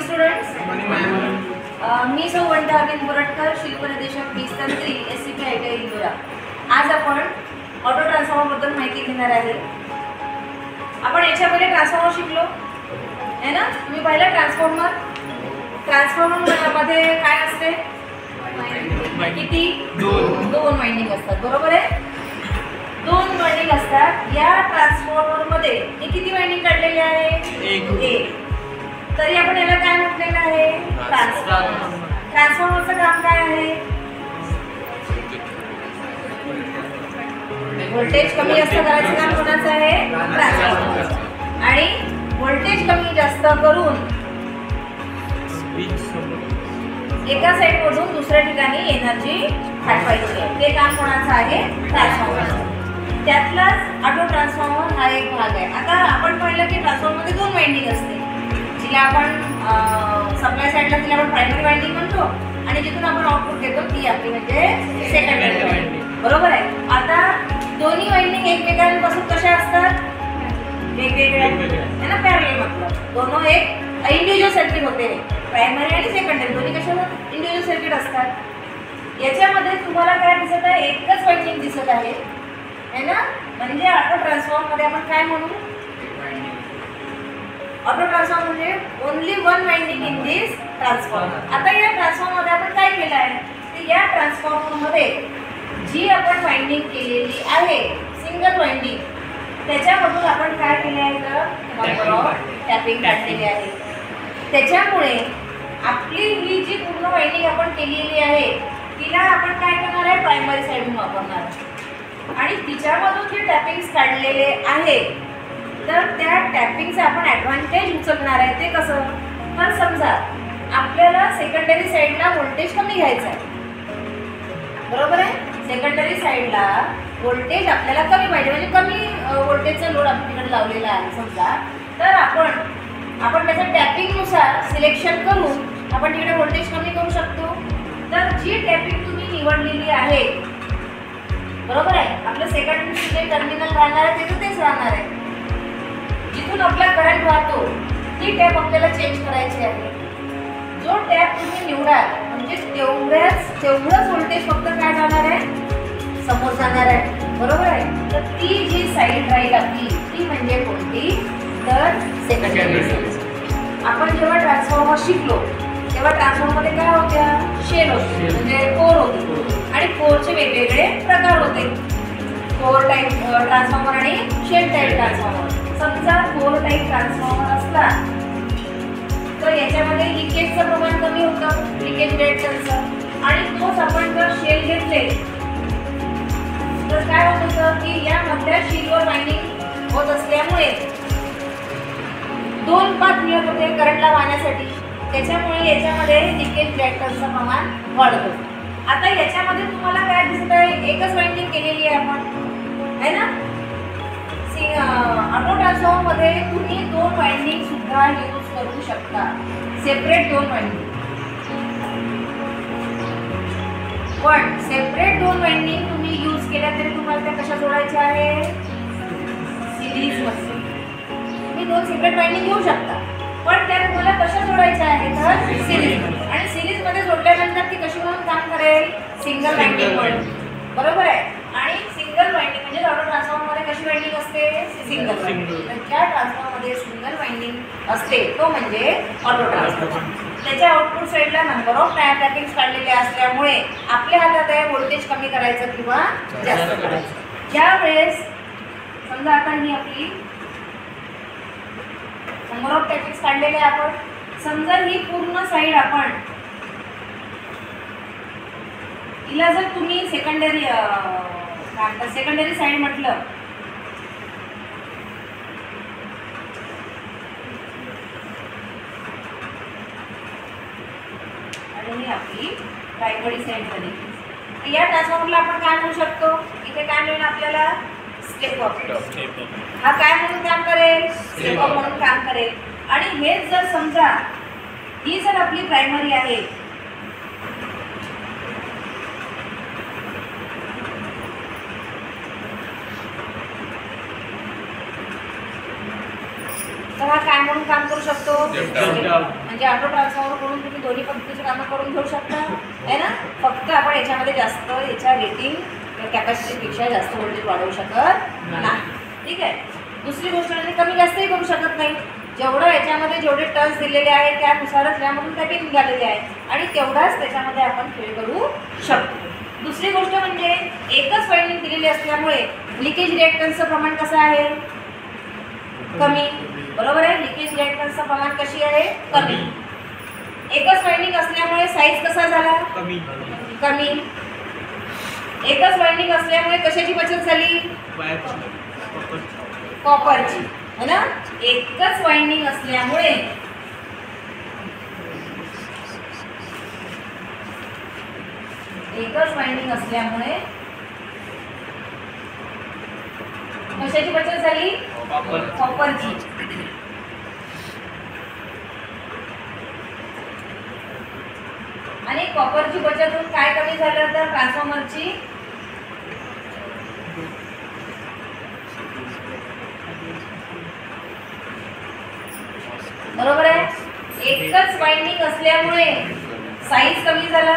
Students, मी सौ Vanita Arvind Bortakar, शिल्पनिदेशक बीजतंत्री SCP ITI Indora. आज आपण ऑटो ट्रान्सफॉर्मर बद्दल माहिती घेणार आहे. आपण याच्यामध्ये ट्रान्सफॉर्मर शिकलो आहे ना. तुम्ही पाहिलं ट्रान्सफॉर्मर मध्ये काय असते, किती दोन वाइंडिंग असतात, बरोबर आहे. दोन वाइंडिंग असतात. या ट्रान्सफॉर्मर मध्ये किती वाइंडिंग काढलेली आहे? एक. तरी आपण याला काय म्हटलेलं आहे? ट्रान्सफॉर्मर. ट्रान्सफॉर्मरचं काम काय आहे? व्होल्टेज कमी जास्त करायचं काम कोणाचं आहे? ट्रान्सफॉर्मर. आणि व्होल्टेज कमी जास्त करून एका साइड मधून दुसऱ्या ठिकाणी एनर्जी पाठवायची आहे, ते काम कोणाचं आहे? ट्रान्सफॉर्मर. त्यातलाच ऑटो ट्रान्सफॉर्मर हा एक भाग आहे. आता आपण पाहिलं की ट्रान्सफॉर्मर मध्ये दोन वाइंडिंग असते. जिला आपण सप्लाय साइडला तिला आपण प्रायमरी वाइंडिंग म्हणतो आणि जिथून आपण आउटपुट घेतो ती आपली म्हणजे सेकंडरी वाइंडिंग, बरोबर आहे. आता दोन्ही वाइंडिंग एकमेकांपासून कशा असतात? वेगवेगळ्या आहे ना, पॅरलल. मतलब दोनों एक इंडिव्हिज्युअल सर्किट होते, प्रायमरी आणि सेकंडरी दोन्ही कशा इंडिव्हिज्युअल सर्किट असतात. याच्यामध्ये तुम्हाला काय दिसत आहे? एकच वाइंडिंग दिसत आहे है ना. म्हणजे ऑटो ट्रान्सफॉर्मर मध्ये आपण काय म्हणू? ऑटो ट्रान्सफॉर्मर म्हणजे only one winding in this transformer. आता या ट्रान्सफॉर्मर मध्ये आपण काय केलं आहे? तर या ट्रान्सफॉर्मर मध्ये जी आपण वाइंडिंग केलेली आहे सिंगल वाइंडिंग, त्याच्यामधून आपण काय केले आहे? तर टॅपिंग काढलेली आहे. त्याच्यामुळे आपली ही जी पूर्ण वाइंडिंग आपण केलेली आहे तिला आपण काय करणार आहे? प्रायमरी साइडून वापरणार आणि तिच्यामधून जे टॅपिंग्स काढलेले आहे तर त्या टॅपिंगचा आपण ॲडव्हान्टेज उचलणार आहे. ते कसं? तर समजा आपल्याला सेकंडरी साईडला व्होल्टेज कमी घ्यायचं आहे, बरोबर आहे. सेकंडरी साईडला व्होल्टेज आपल्याला कमी पाहिजे, म्हणजे कमी व्होल्टेजचा लोड आपल्याकडे लावलेला आहे समजा. तर आपण त्याच्या टॅपिंगनुसार सिलेक्शन करून आपण तिकडे व्होल्टेज कमी करू शकतो. तर जी टॅपिंग तुम्ही निवडलेली आहे, बरोबर आहे, आपलं सेकंड जे टर्मिनल राहणार आहे ते तेच राहणार आहे. जिथून आपला करंट वाहतो ती टॅप आपल्याला चेंज करायची आहे. जो टॅप तुम्ही निवडाल म्हणजे तेवढंच व्होल्टेज फक्त काय जाणार आहे? समोर जाणार आहे, बरोबर आहे. तर ती जी साईड राहील आपली ती म्हणजे कोणती? तर सेकंडरी. आपण जेव्हा ट्रान्सफॉर्मर शिकलो तेव्हा ट्रान्सफॉर्मरमध्ये काय होत्या? शेल होते, म्हणजे कोर होते आणि कोरचे वेगवेगळे प्रकार होते. कोर टाईप ट्रान्सफॉर्मर आणि शेल टाईप ट्रान्सफॉर्मर. समजा कोर टाईप ट्रान्सफॉर्मर असला तर याच्यामध्ये लिकेजचं प्रमाण कमी होतं, लिकेज रेटचं. आणि तोच आपण जर शेल घेतले तर काय होत होतं की या मधल्या शीलवर वाइंडिंग होत असल्यामुळे दोन पाथ मिळत होते करंटला वाहण्यासाठी. त्याच्यामुळे याच्यामध्ये लिकेज रेटचं प्रमाण वाढत होतं. आता याच्यामध्ये तुम्हाला काय दिसत आहे? एकच वाइंडिंग केलेली आहे आपण, है ना. ऑटो ट्रान्सफॉर्मर मध्ये तुम्ही दोन वाइंडिंग सुद्धा यूज करू शकता, सेपरेट दोन वाइंडिंग. पण सेपरेट दोन वाइंडिंग तुम्ही यूज केल्या तरी तुम्हाला त्या कशा जोडायच्या आहे? सिरीज मध्ये. तुम्ही दोन सेपरेट वाइंडिंग घेऊ शकता पण त्या तुम्हाला कशा जोडायच्या आहेत? तर सिरीज. आणि सिरीज मध्ये जोडल्यानंतर ती कशी म्हणून काम करेल? सिंगल वाइंडिंग म्हणून, बरोबर आहे. आणि सिंगल वाइंडिंग म्हणजे ऑटो ट्रान्सफॉर्मर मध्ये कशी वाइंडिंग असते? Single winding. तर ज्या ट्रान्सफॉर्मर मध्ये सिंगल वाइंडिंग असते तो म्हणजे ऑटो ट्रान्सफॉर्मर. त्याच्या आउटपुट साईडला नंबर ऑफ टॅपिंग्स काढलेले असल्यामुळे आपल्या हातात आहे व्होल्टेज कमी करायचं किंवा जास्त करायचं. ज्यावेळेस समजा आता ही आपली नंबर ऑफ टॅपिंग्स काढलेले आपण, समजा ही पूर्ण साईड आपण हिला जर तुम्ही सेकंडरी साईड म्हटलं आणि ही आपली प्रायमरी साईड झाली. या ट्रान्सफॉर्मरला आपण काय म्हणू शकतो? इथे काय मिळेल आपल्याला? Step up. हा काय म्हणून काम करेल? स्टेप अप म्हणून काम करेल. आणि हेच जर समजा ही जर आपली प्रायमरी आहे तर हा काय म्हणून काम करू शकतो, म्हणजे ऑटो ट्रान्सफॉर्मर करून तुम्ही दोन्ही पद्धतीची कामं करून घेऊ शकता आहे ना. फक्त आपण याच्यामध्ये जास्त याच्या रेटिंग कॅपॅसिटीपेक्षा जास्त व्होल्टेज वाढवू शकत नाही. ठीक आहे. दुसरी गोष्ट म्हणजे कमी जास्तही करू शकत नाही. जेवढं याच्यामध्ये जेवढे टर्न्स दिलेले आहेत त्यानुसारच यामधून टॅपिंग निघालेले आहे आणि तेवढाच त्याच्यामध्ये आपण खेळ करू शकतो. दुसरी गोष्ट म्हणजे एकच वाइंडिंग दिलेली असल्यामुळे लिकेज रिएक्टन्सचं प्रमाण कसं आहे, कमी. बरोबर आहे. लिकेज रिएक्टन्सचं प्रमाण कशी आहे, कमी. एकच वाइंडिंग असल्यामुळे साईज कसा झाला, कमी. एकच वाइंडिंग असल्यामुळे कशाची बचत झाली, कॉपरची है ना. एकच वाइंडिंग असल्यामुळे कशाची बचत झाली, कॉपरची. आणि कॉपरची बचत होऊन काय कमी झालं तर ट्रान्सफॉर्मरची बरोबर आहे. एकच वाइंडिंग असल्यामुळे साईज कमी झाला,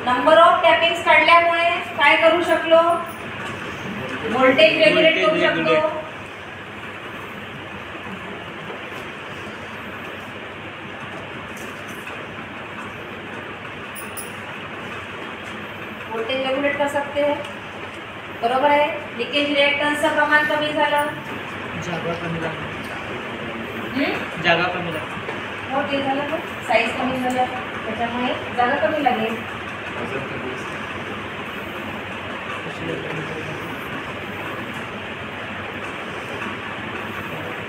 नंबर ऑफ टॅपिंग्स काढल्यामुळे काय करू शकलो, व्होल्टेज रेग्युलेट करू शकलो. व्होल्टेज रेग्युलेट कर सकते हैं. बरोबर आहे. लिकेज रिएक्टन्सचं प्रमाण कमी झालं, जागा कमी हो ते झालं तर साईज कमी झालं त्याच्यामुळे जागा कमी लागेल.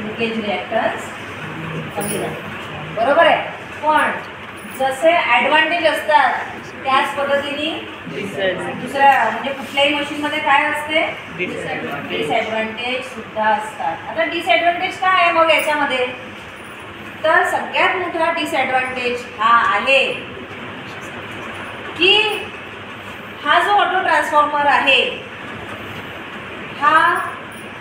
लिकेज रिएक्टन्स कमी झालं. बरोबर आहे. पण जसे ॲडव्हान्टेज असतात त्याच पद्धतीने दुसऱ्या म्हणजे कुठल्याही मशीनमध्ये काय असते, डिसएडव्हान्टेज सुद्धा असतात. आता डिसएडव्हान्टेज काय आहे मग याच्यामध्ये, तर सगळ्यात मोठा डिसएडव्हान्टेज हा आहे की हा जो ऑटो ट्रान्सफॉर्मर आहे हा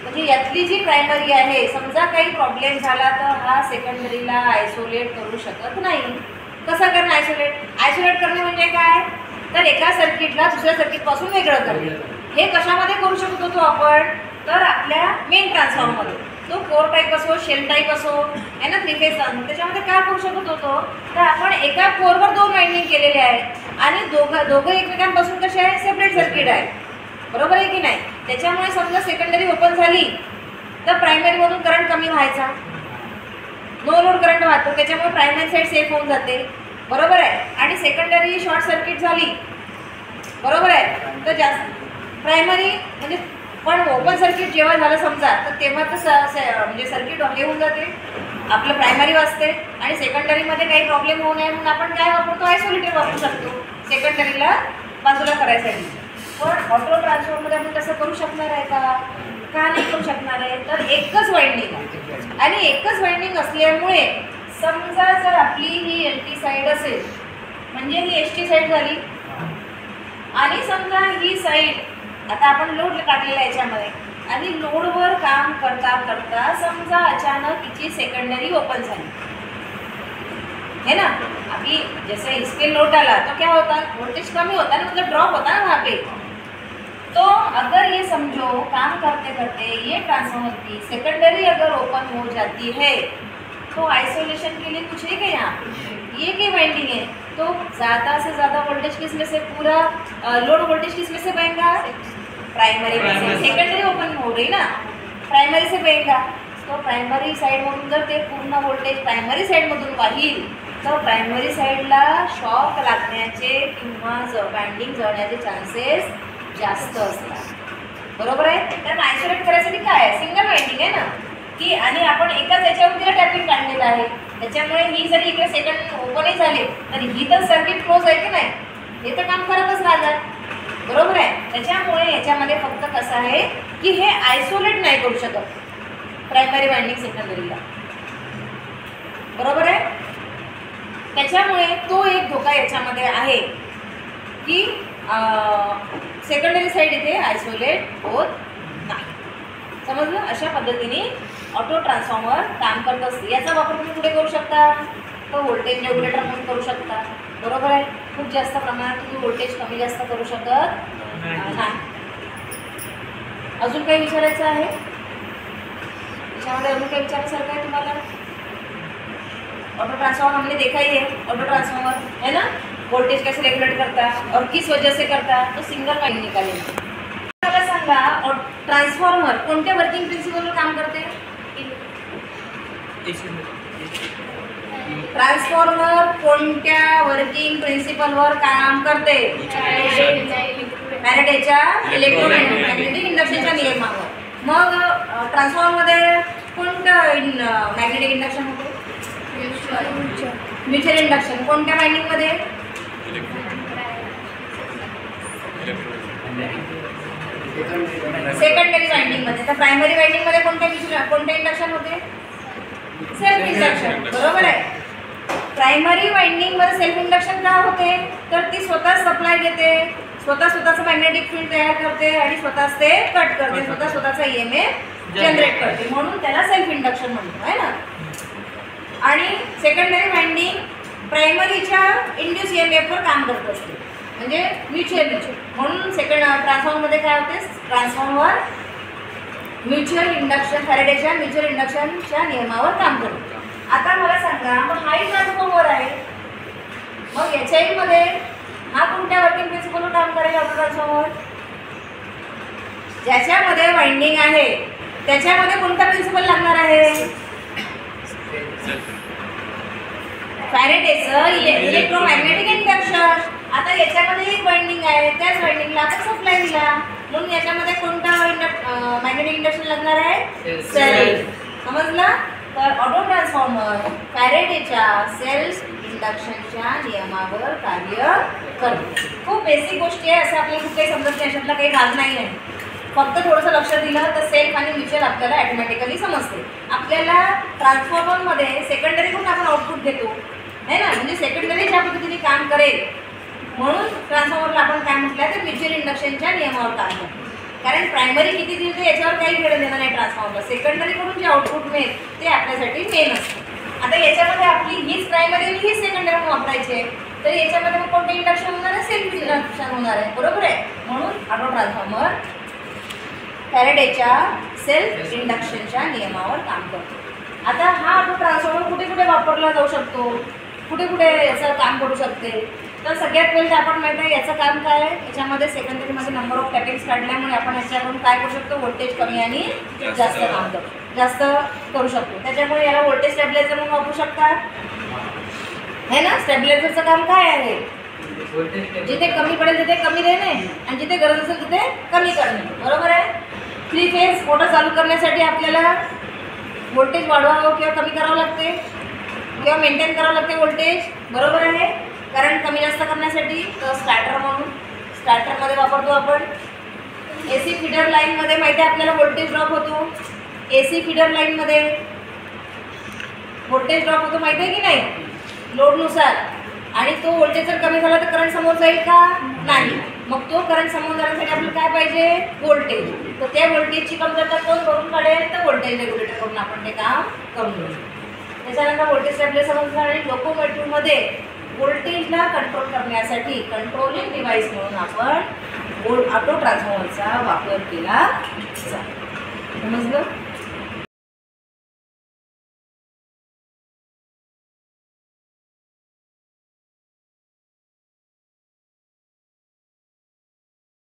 म्हणजे यातली जी प्रायमरी आहे समजा काही प्रॉब्लेम झाला तर हा सेकंडरीला आयसोलेट करू शकत नाही. कसं करणं आयसोलेट करणे म्हणजे काय, तर एका सर्किटला दुसऱ्या सर्किटपासून वेगळं करणे. हे कशामध्ये करू शकतो तो आपण, तर आपल्या मेन ट्रान्सफॉर्मरमध्ये. तो कोर टाईप असो शेल टाईप असो आहे ना, थ्री फेज ट्रान्सफॉर्मर, त्याच्यामध्ये काय करू शकत होतो तर आपण एका कोरवर 2 वाइंडिंग केलेले आहेत आणि दोघं एकमेकांपासून कसे आहे, सेपरेट सर्किट आहे. बरोबर आहे की नाही. त्याच्यामुळे समजा सेकंडरी ओपन झाली तर प्रायमरीमधून करंट कमी व्हायचा, नो लोड करंट वाहतो, त्याच्यामुळे प्रायमरी साईड सेफ होऊन जाते. बरोबर आहे. आणि सेकंडरी शॉर्ट सर्किट झाली, बरोबर आहे, तर जास्त प्रायमरी म्हणजे पण ओपन सर्किट जेव्हा झालं समजा तर तेव्हा तर म्हणजे सर्किट हे होऊन जाते, आपलं प्रायमरी वाजते आणि सेकंडरीमध्ये काही प्रॉब्लेम होऊ नये म्हणून आपण काय वापरतो, आयसोलेटर वापरू शकतो सेकंडरीला बाजूला करायसाठी. पण ऑटो ट्रान्सफॉर्मरमध्ये आपण तसं करू शकणार आहे का नाही करू शकणार आहे, तर एकच वाइंडिंग आहे आणि एकच वाइंडिंग असल्यामुळे समजा जर आपली ही LT साईड असेल म्हणजे ही ST साईड झाली आणि समजा ही साईड आता आपण लोड टाकलेला आहे याच्यामध्ये आणि लोडवर काम करता करता समजा अचानक हिची सेकंडरी ओपन झाली है ना. अभी जैसे इसके लोड डाला तो क्या होता है, वोल्टेज कमी होता है, मतलब ड्रॉप होता है वहाँ पे. तो अगर ये समझो काम करते करते ये ट्रांसफार्मर की सेकेंडरी अगर ओपन हो जाती है तो आइसोलेशन के लिए कुछ है क्या, यहाँ ये की वाइंडिंग है तो ज़्यादा से ज़्यादा वोल्टेज किस में से, पूरा लोड वोल्टेज किस में से बहेगा, प्राइमरी में से. सेकेंडरी ओपन हो रही ना, प्राइमरी से बहेगा. तो प्राइमरी साईडमधून जर ते पूर्ण वोल्टेज प्रायमरी साईडमधून वाहील तर प्रायमरी साईडला शॉक लागण्याचे किंवा वाइंडिंग जळण्याचे चान्सेस जास्त असतात. बरोबर आहे. कारण आयसोलेट करायसाठी काय आहे, सिंगल वाइंडिंग आहे ना की, आणि आपण एकाच याच्यावर तिला टॅपिंग काढलेलं आहे त्याच्यामुळे ही जरी इकडे सेकंड ओपनही झाले तर ही तर सर्किट क्लोज आहे की नाही, हे तर काम करतच राहतात. बरोबर आहे. त्याच्यामुळे याच्यामध्ये फक्त कसं आहे की हे आयसोलेट नाही करू शकत प्रायमरी वाइंडिंग सेकंडरीला. बरोबर आहे. त्याच्यामुळे तो एक धोका याच्यामध्ये आहे की सेकंडरी साईड इथे आयसोलेट होत नाही. समजलं? अशा पद्धतीने ऑटो ट्रान्सफॉर्मर काम करत असते. याचा वापर तुम्ही कुठे करू शकता? तो व्होल्टेज रेग्युलेटर म्हणून करू शकता. बरोबर आहे. खूप जास्त प्रमाणात तुम्ही व्होल्टेज कमी जास्त करू शकत नाही. अजून काही विचारायचं आहे? त्याच्यामध्ये अजून काही विचारायसारखं आहे तुम्हाला? ऑटो ट्रांसफार्मर हमने देखा ही है. ऑटो ट्रांसफार्मर है ना, वोल्टेज कैसे रेगुलेट करता है और किस वजह से करता है, तो सिंगल वाइंडिंग निकालेंगे. मला सांगा ट्रान्सफॉर्मर कोणत्या वर्किंग प्रिन्सिपलवर काम करते? ट्रान्सफॉर्मर कोणत्या वर्किंग प्रिन्सिपलवर काम करते? फॅरेडेच्या इलेक्ट्रोमॅग्नेटिक इंडक्शनच्या नियमावर. मग ट्रान्सफॉर्मरमध्ये कोणतं मॅग्नेटिक इंडक्शन होतं? Mutual induction. कोणत्या वाइंडिंगमध्ये? सेकंडरी वाइंडिंगमध्ये. तर प्रायमरी वाइंडिंगमध्ये कोणते इंडक्शन होते? Self induction. बरोबर आहे. प्रायमरी वाइंडिंगमध्ये सेल्फ इंडक्शन का होते? तर ती स्वतः सप्लाय देते, स्वतःचं मॅग्नेटिक फील्ड तयार करते आणि स्वतःच ते कट करते, स्वतःचा EMF जनरेट करते, म्हणून त्याला सेल्फ इंडक्शन म्हणतो आहे ना. आणि सेकंडरी वाइंडिंग प्रायमरीच्या इंड्यूस EMFवर काम करत असते, म्हणजे म्युच्युअल. म्हणून ट्रान्सफॉर्मरमध्ये काय होते? ट्रान्सफॉर्मर म्युच्युअल इंडक्शन, फॅरेडेच्या म्युच्युअल इंडक्शनच्या नियमावर काम करतो. आता मला सांगा, मग हाही ट्रान्सफॉर्मर आहे, मग याच्याही मध्ये हा कोणत्या वर्किंग प्रिन्सिपलवर काम करेल? Auto transformer. ज्याच्यामध्ये वाइंडिंग आहे त्याच्यामध्ये कोणता प्रिन्सिपल लागणार आहे? फॅरेडेचं इलेक्ट्रोमॅग्नेटिक इंडक्शन. आता याच्यामध्ये एक वाइंडिंग आहे, त्याच वाइंडिंगला आपण सप्लाय दिला, म्हणून याच्यामध्ये कोणता मॅग्नेटिक इंडक्शन लागणार आहे? सेल्फ. समजलं? तर ऑटो ट्रान्सफॉर्मर फॅरेडेच्या सेल्फ इंडक्शनच्या नियमावर कार्य करतो. खूप बेसिक गोष्टी आहे, असं आपल्याला खूप काही समजत नाही, अशातला काही भाग नाही आहे. फक्त थोडंसं लक्ष दिलं तर सेल्फ आणि म्युच्युअल आपल्याला ॲटोमॅटिकली समजते. आपल्याला ट्रान्सफॉर्मरमध्ये सेकंडरीकडून आपण आउटपुट घेतो है ना, म्हणजे सेकंडरी ज्या पद्धतीने काम करेल, म्हणून ट्रान्सफॉर्मरला आपण काय म्हटलं तर म्युच्युअल इंडक्शनच्या नियमावर काम करतो. कारण प्रायमरी किती दिली याच्यावर काही घेणं देणं नाही ट्रान्सफॉर्मरला. सेकंडरीकडून जे आउटपुट मिळेल ते आपल्यासाठी मेन असतं. आता याच्यामध्ये आपली हीच प्रायमरी आणि हीच सेकंडरी म्हणून वापरायची आहे, तर याच्यामध्ये मग कोणतं इंडक्शन होणार आहे? सेल्फ इंडक्शन होणार आहे. बरोबर आहे. म्हणून ऑटो ट्रान्सफॉर्मर फॅरेडेच्या सेल्फ इंडक्शनच्या नियमावर काम करतो. आता हा ऑटो ट्रान्सफॉर्मर कुठे कुठे वापरला जाऊ शकतो, कुठे कुठे याचं काम करू शकते? तर सगळ्यात पहिले आपण माहीत आहे याचं काम काय आहे. याच्यामध्ये सेकंडरीमध्ये नंबर ऑफ टॅपिंग्स काढल्यामुळे आपण याच्याकडून काय करू शकतो? व्होल्टेज कमी आणि जास्त करू शकतो. त्याच्यामुळे याला व्होल्टेज स्टॅबिलायझर म्हणून वापरू शकतात है ना. स्टॅबिलायझरचं काम काय आहे? जिथे कमी पडेल तिथे कमी देणे आणि जिथे गरज असेल तिथे कमी करणे. बरोबर आहे. 3 फेज मोटर चालू करण्यासाठी आपल्याला व्होल्टेज वाढवावं किंवा कमी करावं लागते किंवा मेंटेन करावं लागते व्होल्टेज. बरोबर आहे. करंट कमी जास्त करण्यासाठी स्टार्टर म्हणून स्टार्टरमध्ये वापरतो आपण. AC फीडर लाईनमध्ये माहिती आहे आपल्याला व्होल्टेज ड्रॉप होतो. AC फीडर लाईनमध्ये व्होल्टेज ड्रॉप होतो माहिती आहे की नाही, लोडनुसार. आणि तो व्होल्टेज जर कमी झाला तर करंट समोर जाईल का? नाही. मग तो करंट समोर जाण्यासाठी आपल्याला काय पाहिजे? व्होल्टेज. तर त्या व्होल्टेजची कमतरता कोण भरून काढेल? तर व्होल्टेज रेग्युलेटर करून आपण ते काम करून घेऊ. त्याच्यानंतर व्होल्टेज स्टॅबिलायझर समजणार. आणि लोकोमोटिव्हमध्ये व्होल्टेजला कंट्रोल करण्यासाठी कंट्रोलिंग डिव्हाइस म्हणून आपण ऑटो ट्रान्सफॉर्मरचा वापर केला जातो. समजलं?